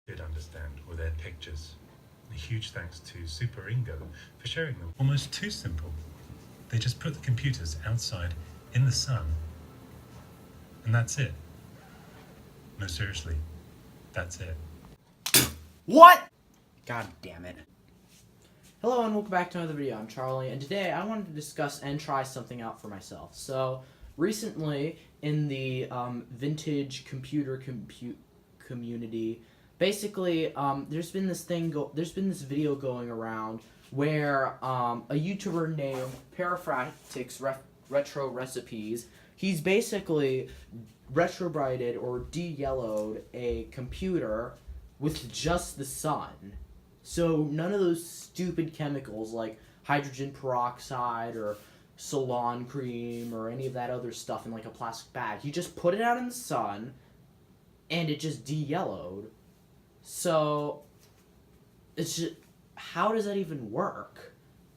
did understand were their pictures. A huge thanks to Super Ingo for sharing them. Almost too simple. They just put the computers outside in the sun, and that's it. No, seriously, that's it. What? God damn it. Hello and welcome back to another video. I'm Charlie, and today I wanted to discuss and try something out for myself. So, recently in the vintage computer community, basically there's been this video going around where a YouTuber named Paraphractics Retro Recipes, he's basically retrobrighted or de-yellowed a computer with just the sun. So none of those stupid chemicals like hydrogen peroxide or salon cream or any of that other stuff in like a plastic bag. He just put it out in the sun and it just de-yellowed. So it's just, how does that even work?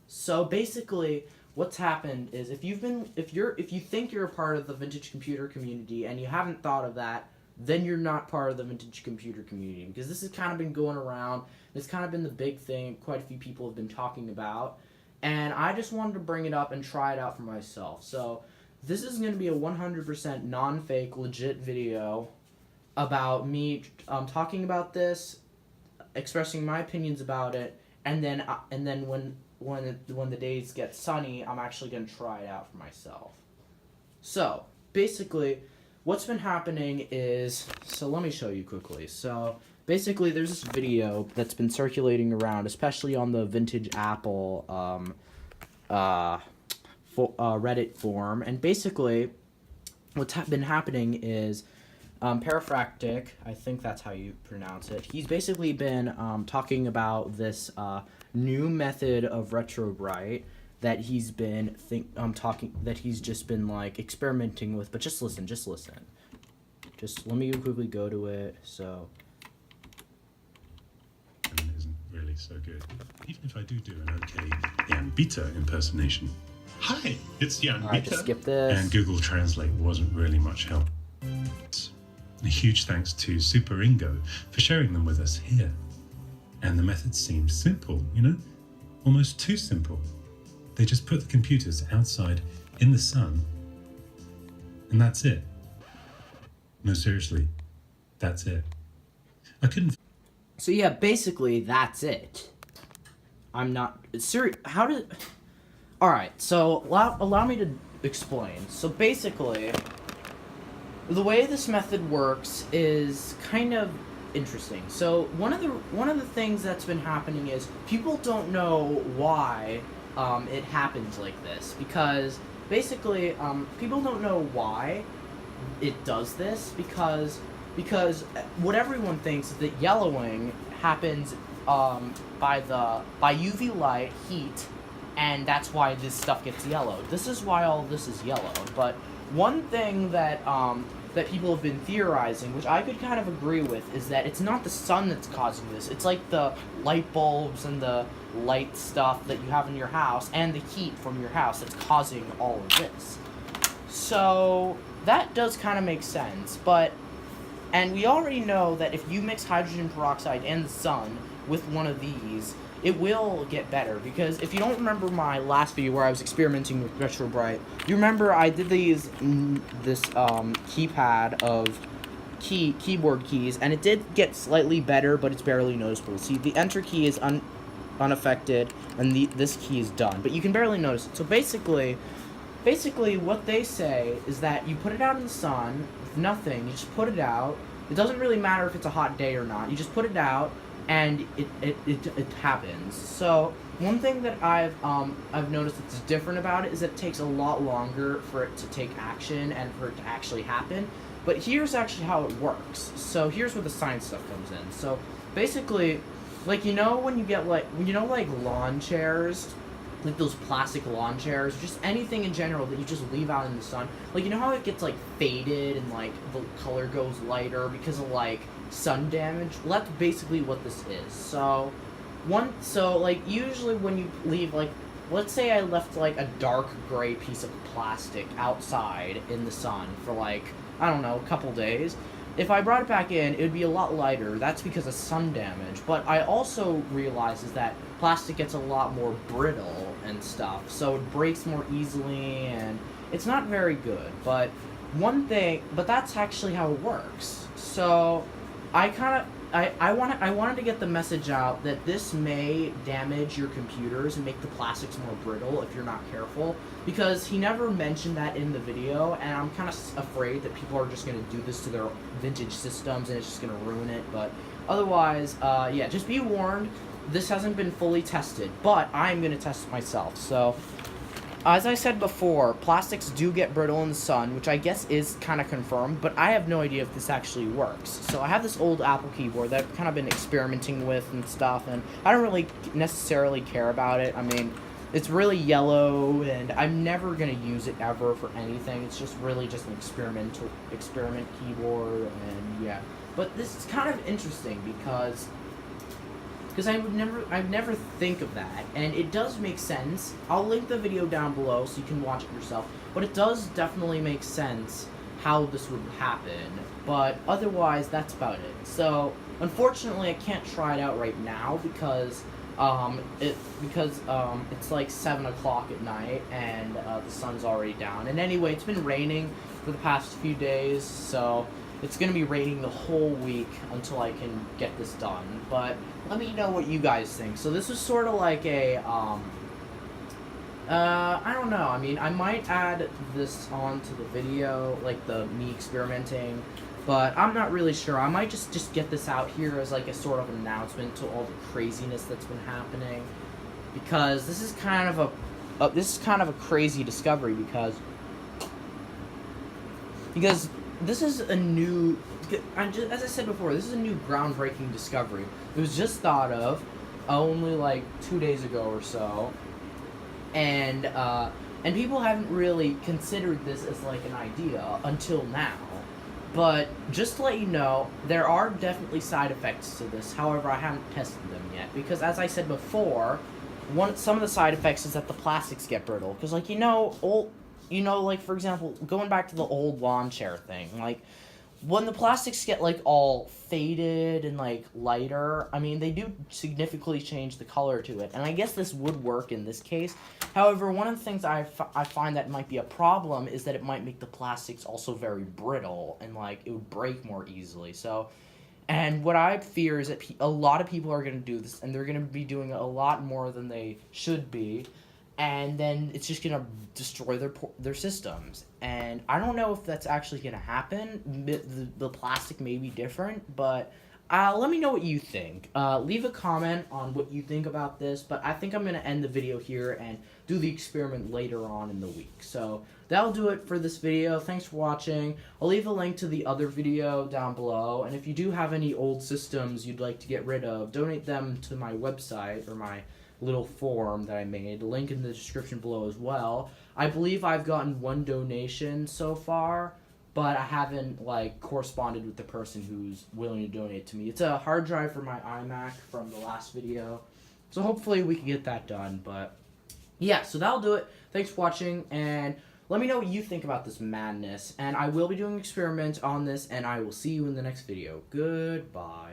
So basically what's happened is if you think you're a part of the vintage computer community and you haven't thought of that, then you're not part of the vintage computer community, because this has kind of been going around. It's kind of been the big thing quite a few people have been talking about, and I just wanted to bring it up and try it out for myself. So this is going to be a 100% non-fake, legit video about me talking about this, expressing my opinions about it, and then when the days get sunny, I'm actually going to try it out for myself. So basically, what's been happening is, so let me show you quickly. So basically, there's this video that's been circulating around, especially on the Vintage Apple Reddit forum, and basically, what's been happening is Paraphractic, I think that's how you pronounce it. He's basically been talking about this new method of Retrobright that he's been just been like experimenting with. But just listen. Just let me quickly go to it. So And it isn't really so good. Even if I do an okay Jan Beta impersonation. Hi, it's Jan Beta. Just skip this. And Google Translate wasn't really much help. A huge thanks to Super Ingo for sharing them with us here. And the method seemed simple, almost too simple. They just put the computers outside in the sun, and that's it. No, seriously, that's it. I couldn't... So yeah, basically, that's it. I'm not... Serious. How did... Alright, so allow me to explain. So basically, the way this method works is kind of interesting. So one of the things that's been happening is people don't know why it happens like this, because basically people don't know why it does this, because what everyone thinks is that yellowing happens by UV light, heat, and that's why this stuff gets yellowed. This is why all this is yellowed. But one thing that that people have been theorizing, which I could kind of agree with, is that it's not the sun that's causing this. It's like the light bulbs and the light stuff that you have in your house and the heat from your house that's causing all of this. So that does kind of make sense, and we already know that if you mix hydrogen peroxide and the sun with one of these, it will get better. Because if you don't remember my last video where I was experimenting with Retrobright, you remember I did this keypad of keyboard keys, and it did get slightly better, but it's barely noticeable. See, the enter key is unaffected, and this key is done, but you can barely notice it. So basically what they say is that you put it out in the sun with nothing. You just put it out. It doesn't really matter if it's a hot day or not. You just put it out, and it happens. So one thing that I've noticed that's different about it is that it takes a lot longer for it to take action and for it to actually happen. But here's actually how it works. So here's where the science stuff comes in. So basically, like, when you get like lawn chairs, like those plastic lawn chairs, just anything in general that you just leave out in the sun, like, how it gets like faded and like the color goes lighter because of like sun damage? Well, that's basically what this is. So like usually when you leave, like, let's say I left like a dark gray piece of plastic outside in the sun for like, I don't know, a couple days. if I brought it back in, it would be a lot lighter. That's because of sun damage. But I also realize is that plastic gets a lot more brittle and stuff, so it breaks more easily, and it's not very good. But that's actually how it works. So I wanted to get the message out that this may damage your computers and make the plastics more brittle if you're not careful, because he never mentioned that in the video, and I'm kind of afraid that people are just going to do this to their vintage systems and it's just going to ruin it. But otherwise, yeah, just be warned, this hasn't been fully tested, but I'm going to test it myself. So as I said before, plastics do get brittle in the sun, which I guess is kind of confirmed, but I have no idea if this actually works. So I have this old Apple keyboard that I've kind of been experimenting with and stuff, and I don't really necessarily care about it. I mean, it's really yellow, and I'm never going to use it ever for anything. It's just really just an experiment keyboard, and yeah. But this is kind of interesting because I'd never think of that, and it does make sense. I'll link the video down below so you can watch it yourself, but it does definitely make sense how this would happen, but otherwise, that's about it. So, unfortunately, I can't try it out right now because it's like 7 o'clock at night, and the sun's already down. And anyway, it's been raining for the past few days, so it's going to be raining the whole week until I can get this done. But let me know what you guys think. So this is sort of like a, I don't know. I mean, I might add this onto the video, like me experimenting, but I'm not really sure. I might just get this out here as like a sort of announcement to all the craziness that's been happening, because this is kind of a crazy discovery because this is a new, as I said before, this is a new groundbreaking discovery. It was just thought of only like 2 days ago or so, and people haven't really considered this as like an idea until now. But just to let you know, there are definitely side effects to this. However, I haven't tested them yet because, as I said before, some of the side effects is that the plastics get brittle. Because, like, like, for example, going back to the old lawn chair thing, like, when the plastics get, like, all faded and, like, lighter, I mean, they do significantly change the color to it. And I guess this would work in this case. However, one of the things I find that might be a problem is that it might make the plastics also very brittle and, like, it would break more easily. So, and what I fear is that a lot of people are going to do this, and they're going to be doing a lot more than they should be. And then it's just going to destroy their systems. And I don't know if that's actually going to happen. The plastic may be different, but let me know what you think. Leave a comment on what you think about this, but I think I'm going to end the video here and do the experiment later on in the week. So that'll do it for this video. Thanks for watching. I'll leave a link to the other video down below, and if you do have any old systems you'd like to get rid of, donate them to my website or my little form that I made. Link in the description below as well. I believe I've gotten 1 donation so far, but I haven't like corresponded with the person who's willing to donate to me. It's a hard drive for my iMac from the last video, so hopefully we can get that done. But yeah, so that'll do it. Thanks for watching, and let me know what you think about this madness, and I will be doing an experiment on this, and I will see you in the next video. Goodbye.